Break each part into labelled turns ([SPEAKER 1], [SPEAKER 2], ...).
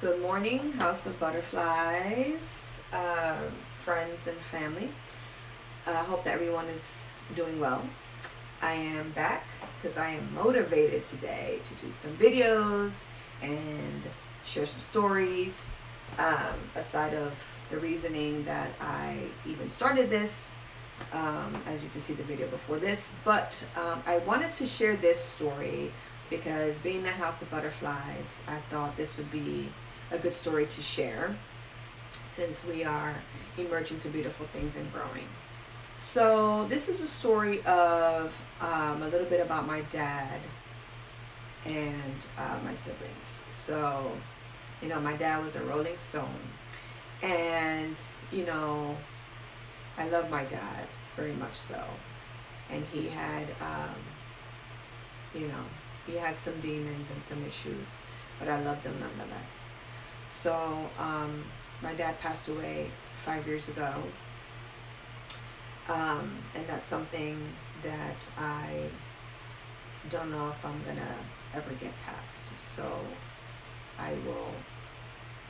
[SPEAKER 1] Good morning, House of Butterflies, friends and family. I hope that everyone is doing well. I am back because I am motivated today to do some videos and share some stories. Aside of the reasoning that I even started this, as you can see the video before this, but I wanted to share this story because being the House of Butterflies, I thought this would be a good story to share since we are emerging to beautiful things and growing. So this is a story of a little bit about my dad and my siblings. So, my dad was a Rolling Stone, and you know, I love my dad very much so, and you know, he had some demons and some issues, but I loved him nonetheless. So, my dad passed away 5 years ago, and that's something that I don't know if I'm gonna ever get past. So I will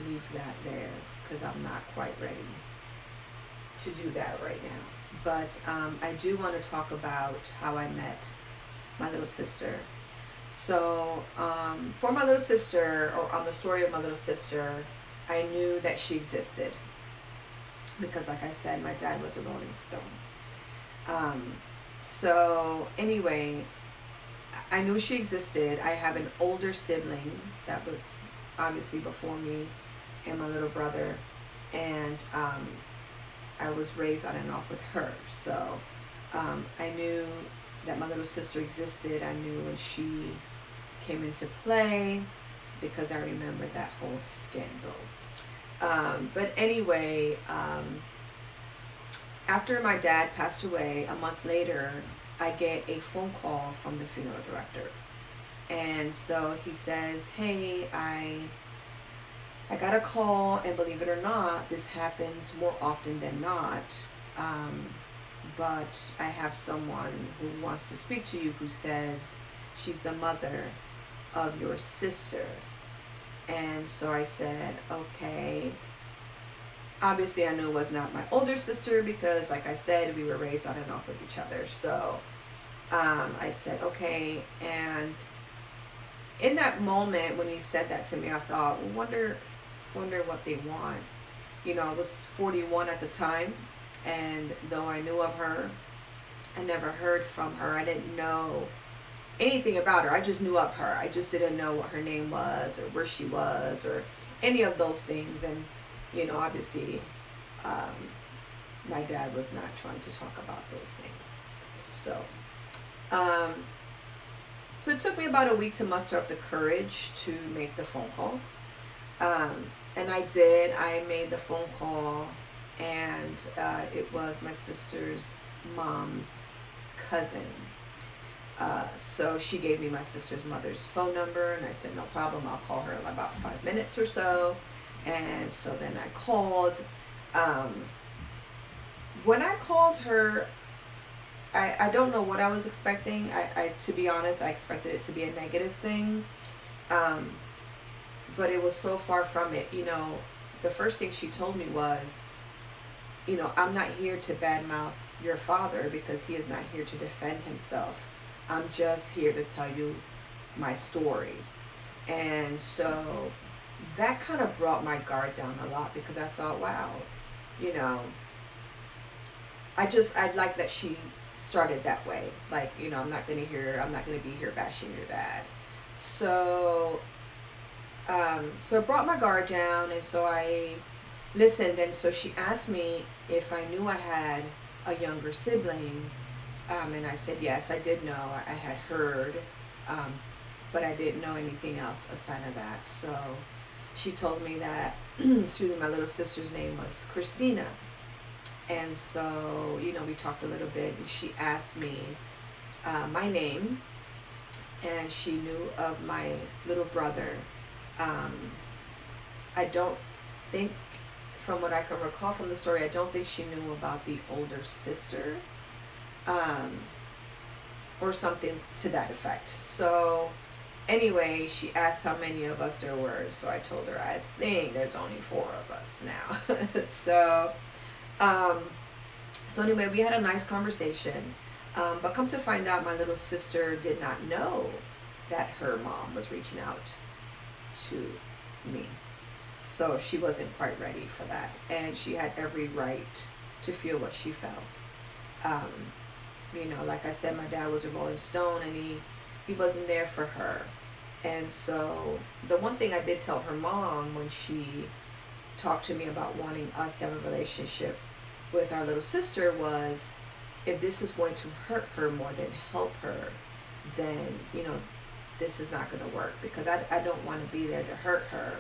[SPEAKER 1] leave that there because I'm not quite ready to do that right now. But I do want to talk about how I met my little sister. So for my little sister, or on the story of my little sister, I knew that she existed because, like I said, my dad was a Rolling Stone. Um, so anyway, I knew she existed. I have an older sibling that was obviously before me, and my little brother, and I was raised on and off with her. So I knew that my little sister existed. I knew when she came into play because I remember that whole scandal. But anyway, after my dad passed away, a month later, I get a phone call from the funeral director. And so he says, "Hey, I got a call, and believe it or not, this happens more often than not. Um, but I have someone who wants to speak to you who says she's the mother of your sister." And so I said, "Okay." Obviously, I knew it was not my older sister because, like I said, we were raised on and off with each other. So I said, "Okay." And in that moment when he said that to me, I thought, well, wonder what they want. I was 41 at the time, and though I knew of her, I never heard from her. I didn't know anything about her. I just knew of her. I just didn't know what her name was or where she was or any of those things. And obviously, um, my dad was not trying to talk about those things. So, um, so it took me about a week to muster up the courage to make the phone call. And I did. I made the phone call, and it was my sister's mom's cousin. So she gave me my sister's mother's phone number, and I said, "No problem, I'll call her in about 5 minutes or so." And so then I called. Um, when I called her, I don't know what I was expecting. To be honest, I expected it to be a negative thing. Um, but it was so far from it. The first thing she told me was, "I'm not here to badmouth your father because he is not here to defend himself. I'm just here to tell you my story." And so that kind of brought my guard down a lot because I thought, wow, you know, I like that she started that way. Like, I'm not gonna be here bashing your dad. So, so it brought my guard down, and so I listened. And so she asked me if I knew I had a younger sibling, and I said yes, I did know. I had heard, um, but I didn't know anything else aside of that. So she told me that, excuse me, my little sister's name was Christina. And so, we talked a little bit, and she asked me my name, and she knew of my little brother. Um, I don't think, from what I can recall from the story, I don't think she knew about the older sister, um, or something to that effect. So Anyway, she asked how many of us there were, so I told her I think there's only 4 of us now. so, um, so anyway, we had a nice conversation. But come to find out, my little sister did not know that her mom was reaching out to me. So she wasn't quite ready for that, and she had every right to feel what she felt. Um, like I said, my dad was a Rolling Stone, and he wasn't there for her. And so the one thing I did tell her mom when she talked to me about wanting us to have a relationship with our little sister was, if this is going to hurt her more than help her, then this is not going to work, because I don't want to be there to hurt her,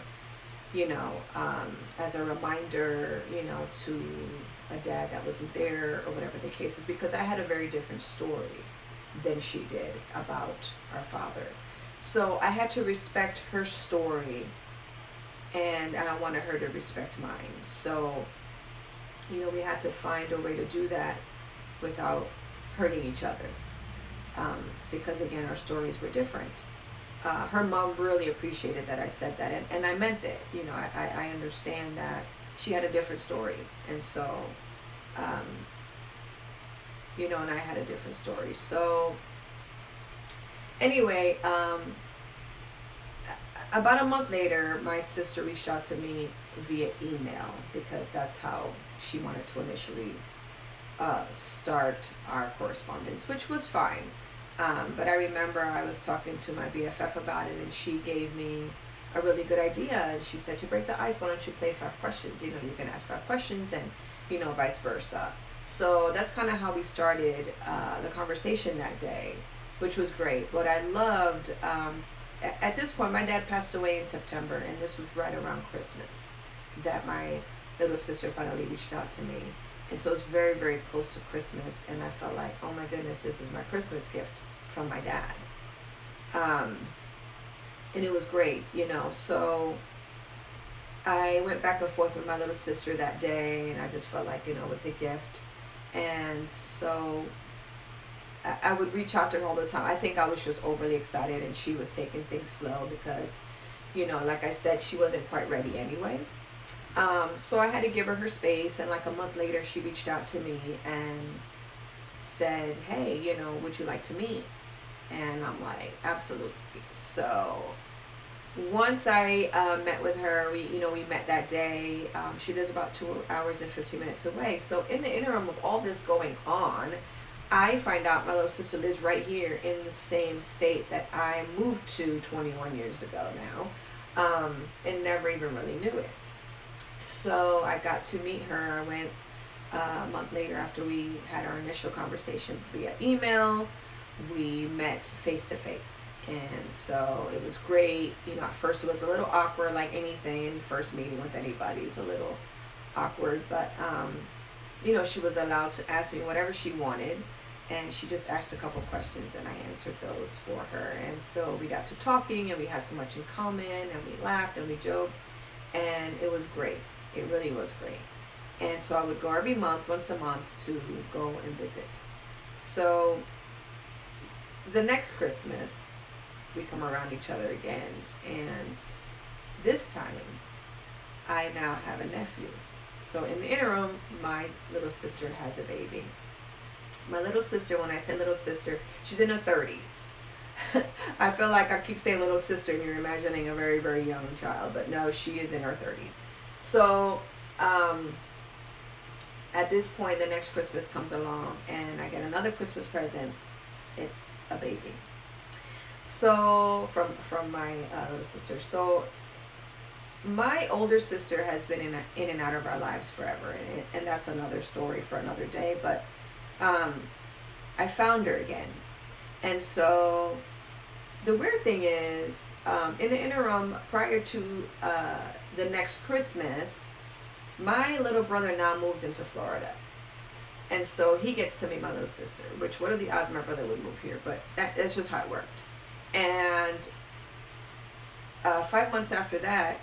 [SPEAKER 1] as a reminder, to a dad that wasn't there, or whatever the case is, because I had a very different story than she did about our father. So I had to respect her story, and I wanted her to respect mine. So, we had to find a way to do that without hurting each other, because again, our stories were different. Her mom really appreciated that I said that, and I meant it. I understand that she had a different story, and so, um, and I had a different story. So, anyway, about a month later, my sister reached out to me via email, because that's how she wanted to initially start our correspondence, which was fine. But I remember I was talking to my BFF about it, and she gave me a really good idea. And she said, to break the ice, why don't you play 5 questions? You can ask 5 questions, and vice versa. So that's kind of how we started the conversation that day, which was great. What I loved, at this point, my dad passed away in September, and this was right around Christmas that my little sister finally reached out to me. And so it's very, very close to Christmas, and I felt like, oh my goodness, this is my Christmas gift from my dad. And it was great, So I went back and forth with my little sister that day, and I just felt like, it was a gift. And so I would reach out to her all the time. I think I was just overly excited, and she was taking things slow because, like I said, she wasn't quite ready anyway. So I had to give her space, and like a month later, she reached out to me and said, hey, would you like to meet? And I'm like, absolutely. So once I met with her, we met that day. She lives about 2 hours and 15 minutes away. So in the interim of all this going on, I find out my little sister lives right here in the same state that I moved to 21 years ago now, and never even really knew it. So I got to meet her. I went a month later after we had our initial conversation via email. We met face to face. And so it was great. At first it was a little awkward, like anything. First meeting with anybody is a little awkward. But, she was allowed to ask me whatever she wanted. And she just asked a couple questions, and I answered those for her. And so we got to talking, and we had so much in common, and we laughed and we joked. And it was great. It really was great. And so I would go every month, once a month, to go and visit. So the next Christmas, we come around each other again. And this time, I now have a nephew. So in the interim, my little sister has a baby. My little sister, when I say little sister, she's in her 30s. I feel like I keep saying little sister, and you're imagining a very, very young child. But no, she is in her 30s. So, at this point, the next Christmas comes along, and I get another Christmas present. It's a baby. So, from my little sister. So, my older sister has been in and out of our lives forever, and that's another story for another day. But I found her again, and so the weird thing is, in the interim, prior to the next Christmas, my little brother now moves into Florida. And so he gets to meet my little sister, which, what are the odds my brother would move here? But that's just how it worked. And 5 months after that,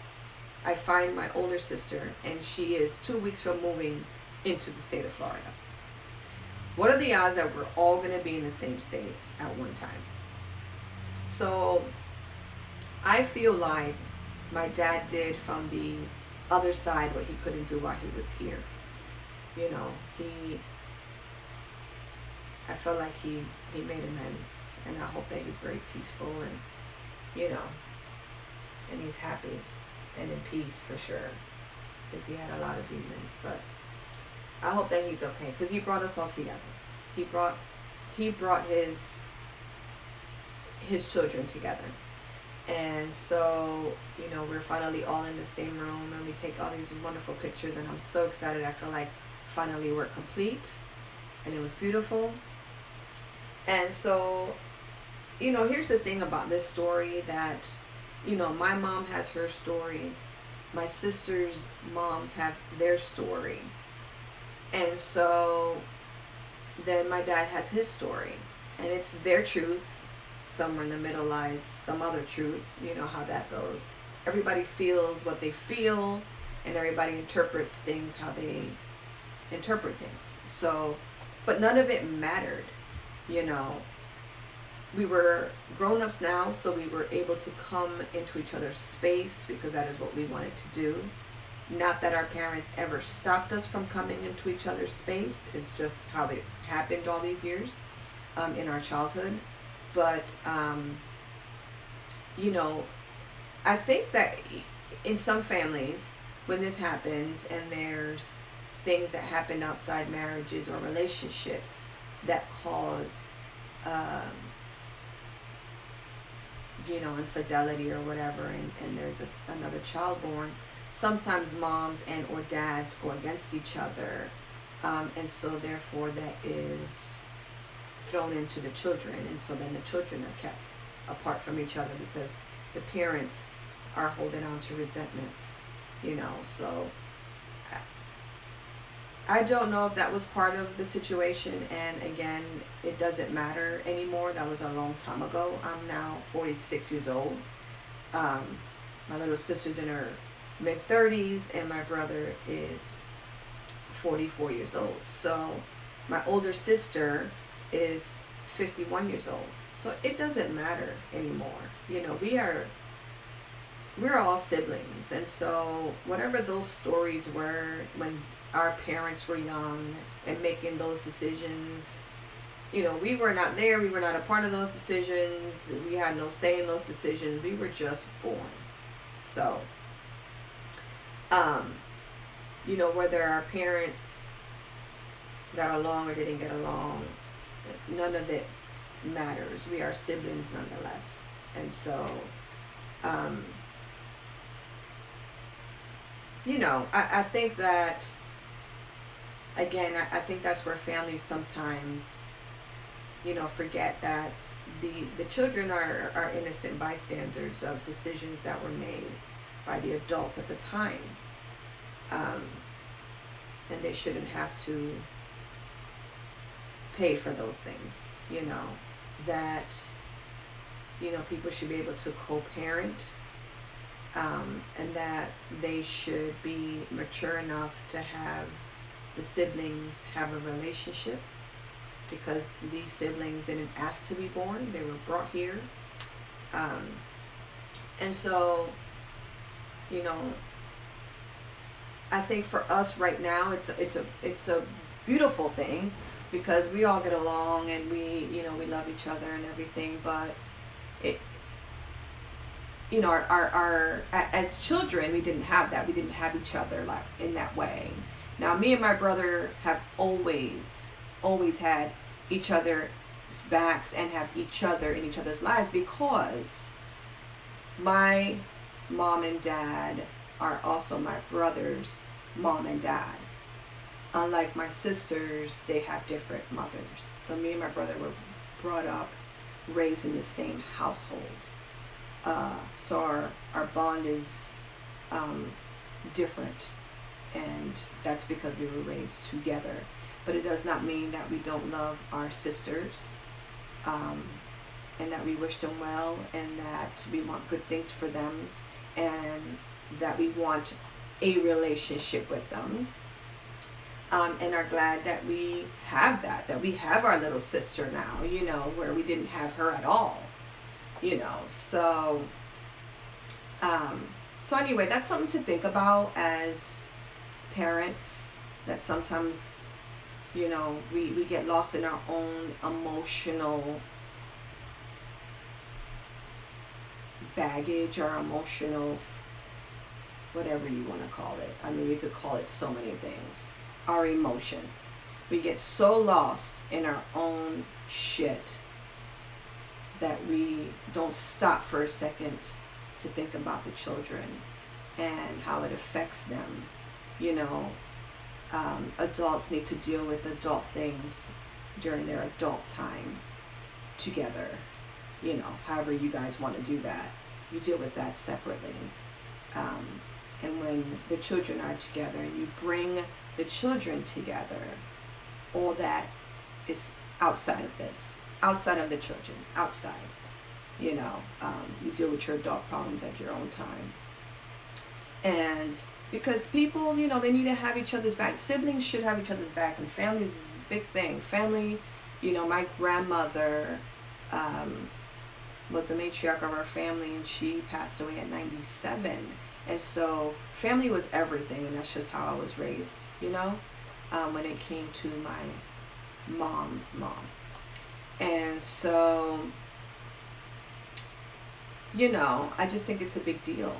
[SPEAKER 1] I find my older sister, and she is 2 weeks from moving into the state of Florida. What are the odds that we're all going to be in the same state at one time? So I feel like my dad did from the other side what he couldn't do while he was here. You know, I felt like he made amends, and I hope that he's very peaceful and, you know, and he's happy and in peace for sure, because he had a lot of demons. But I hope that he's okay, because he brought us all together. He brought his children together. And so, you know, we're finally all in the same room and we take all these wonderful pictures, and I'm so excited. I feel like finally we're complete, and it was beautiful. And so, you know, here's the thing about this story, that, you know, my mom has her story, my sister's moms have their story, and so then my dad has his story, and it's their truths. Somewhere in the middle lies some other truth. You know how that goes. Everybody feels what they feel, and everybody interprets things how they interpret things. So, but none of it mattered. You know, we were grown-ups now, so we were able to come into each other's space because that is what we wanted to do. Not that our parents ever stopped us from coming into each other's space. It's just how it happened all these years in our childhood. But, you know, I think that in some families, when this happens and there's things that happen outside marriages or relationships that cause, you know, infidelity or whatever, and there's another child born, sometimes moms and or dads go against each other, and so therefore that is thrown into the children, and so then the children are kept apart from each other because the parents are holding on to resentments, you know. So I don't know if that was part of the situation, and again, it doesn't matter anymore. That was a long time ago. I'm now 46 years old. My little sister's in her mid-30s, and my brother is 44 years old. So my older sister is 51 years old. So it doesn't matter anymore. You know, we're all siblings. And so whatever those stories were when our parents were young and making those decisions, you know, we were not there. We were not a part of those decisions. We had no say in those decisions. We were just born. So, you know, whether our parents got along or didn't get along, none of it matters. We are siblings nonetheless. And so, you know, I think that, again, I think that's where families sometimes, you know, forget that the children are innocent bystanders of decisions that were made by the adults at the time. And they shouldn't have to pay for those things, you know, that, you know, people should be able to co-parent, and that they should be mature enough to have the siblings have a relationship, because these siblings didn't ask to be born, they were brought here. And so, you know, I think for us right now, it's a beautiful thing, because we all get along and we, you know, we love each other and everything. But it, you know, our as children, we didn't have that. We didn't have each other like in that way. Now, me and my brother have always had each other's backs and have each other in each other's lives, because my mom and dad are also my brother's mom and dad. Unlike my sisters, they have different mothers. So me and my brother were brought up, raised in the same household. So our bond is different, and that's because we were raised together. But it does not mean that we don't love our sisters, and that we wish them well, and that we want good things for them, and that we want a relationship with them, and are glad that we have that we have our little sister now, you know, where we didn't have her at all, you know. So Um, so anyway, that's something to think about as parents. That sometimes, we get lost in our own emotional baggage, our emotional, whatever you want to call it. I mean, we could call it so many things. Our emotions. We get so lost in our own shit that we don't stop for a second to think about the children and how it affects them. You know, adults need to deal with adult things during their adult time together. However you guys want to do that, you deal with that separately. Um, and when the children are together and you bring the children together, all that is outside of this, outside of the children, outside. You deal with your adult problems at your own time. And because people, they need to have each other's back. Siblings should have each other's back, and families is a big thing. Family, my grandmother was the matriarch of our family, and she passed away at 97. And so family was everything, and that's just how I was raised, when it came to my mom's mom. And so, I just think it's a big deal.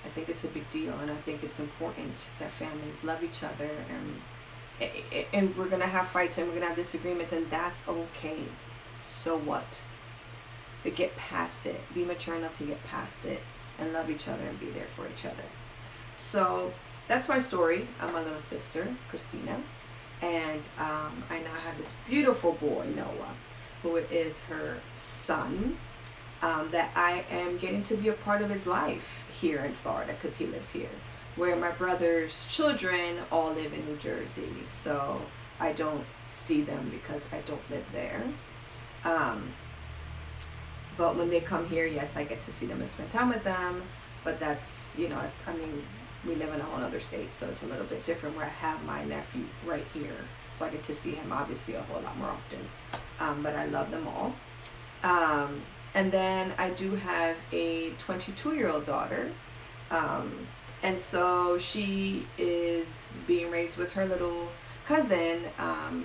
[SPEAKER 1] I think it's a big deal, and I think it's important that families love each other, and we're going to have fights, and we're going to have disagreements, and that's okay. So what? But get past it. Be mature enough to get past it and love each other and be there for each other. So that's my story. I'm my little sister, Christina, and I now have this beautiful boy, Noah, who is her son, that I am getting to be a part of his life here in Florida because he lives here, where my brother's children all live in New Jersey. So I don't see them because I don't live there. But when they come here, yes, I get to see them and spend time with them. But that's, we live in a whole other state, so it's a little bit different where I have my nephew right here. So I get to see him, obviously, a whole lot more often. But I love them all. And then I do have a 22-year-old daughter. And so she is being raised with her little cousin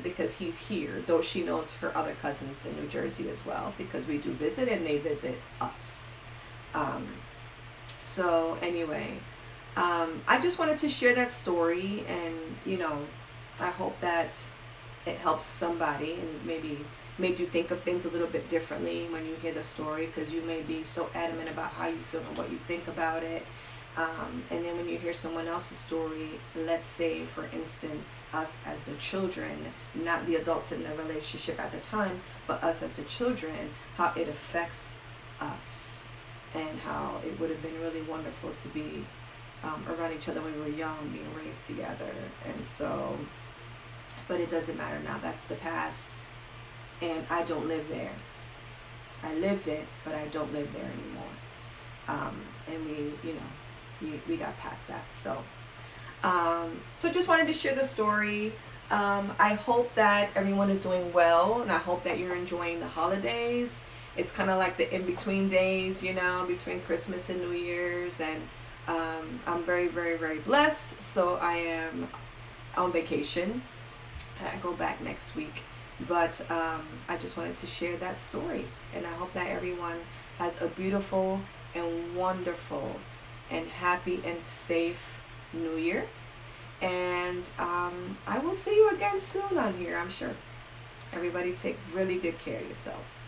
[SPEAKER 1] because he's here, though she knows her other cousins in New Jersey as well, because we do visit and they visit us. So anyway, I just wanted to share that story, and I hope that it helps somebody and maybe made you think of things a little bit differently when you hear the story, because you may be so adamant about how you feel and what you think about it. And then when you hear someone else's story, let's say, for instance, us as the children, not the adults in the relationship at the time, but us as the children, how it affects us, and how it would have been really wonderful to be around each other when we were young, being raised together. And so, but it doesn't matter now. That's the past, and I don't live there. I lived it, but I don't live there anymore. And we got past that. So just wanted to share the story. I hope that everyone is doing well, and I hope that you're enjoying the holidays. It's kind of like the in-between days, between Christmas and New Year's, and I'm very, very, very blessed. So I am on vacation. I go back next week. But I just wanted to share that story, and I hope that everyone has a beautiful and wonderful and happy and safe New Year. And I will see you again soon on here, I'm sure. Everybody take really good care of yourselves.